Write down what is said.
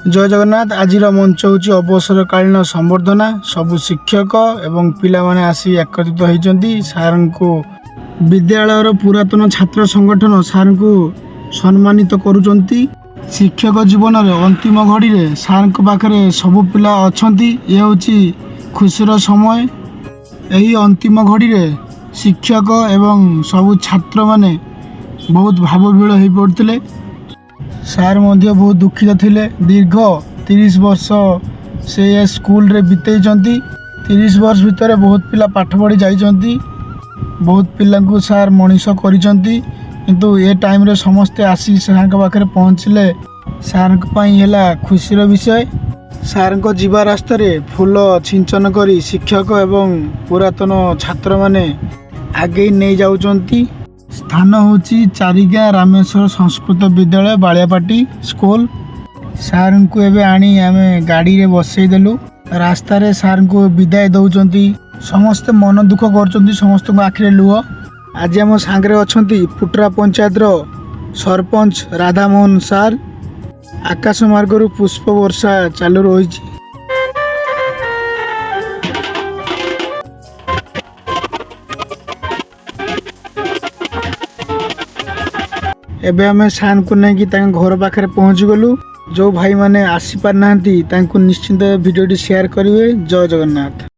जय जगन्नाथ। आज मंच हूँ अवसरकालीन संबर्धना। सबु शिक्षक एवं पिला माने आसी एकत्रित होती। सार को विद्यालय पुरातन छात्र संगठन सार को सम्मानित करुचंती। शिक्षक जीवन अंतिम घड़ी में सार पाखे सबु पिला अछंती। ये होची खुशीर समय। यही अंतिम घड़ी में शिक्षक एवं सबु छात्र माने बहुत भावविहल हो पड़ते। सार मध्य बहुत दुखित थिले। दीर्घ 30 वर्ष से स्कूल रे बिताई। 30 वर्ष भितर बहुत पिला पाठ पढ़ी जाइछंती। बहुत पिला को सार मनीष करिछंती। किंतु ये टाइम रे समस्ते आसी सार के पाखे पहुँचले सार है खुशीर विषय। सार को जीवा रास्ता रे फूल छिंचन करी शिक्षक एवं पुरातन छात्र माने आगे नहीं जाउछंती। स्थान होची चारिगा रामेश्वर संस्कृत विद्यालय बालियापाटी स्कूल। सार को एबे आनी आमे गाड़ी रे बसई देलु। रास्ता रे सार को विदाय दउचंती। समस्त मन दुख करचंती। समस्त को आखिरे लुह। आज हम सांगरे अछंती पुटरा पंचायत रो सरपंच राधामोहन सार। आकाश मार्गरु पुष्प वर्षा चालू रही। एबे हमें सार को नहीं घर पाखे पहुँच गलु। जो भाई माने आसी पार ना निश्चिंत वीडियो शेयर करेंगे। जय जगन्नाथ।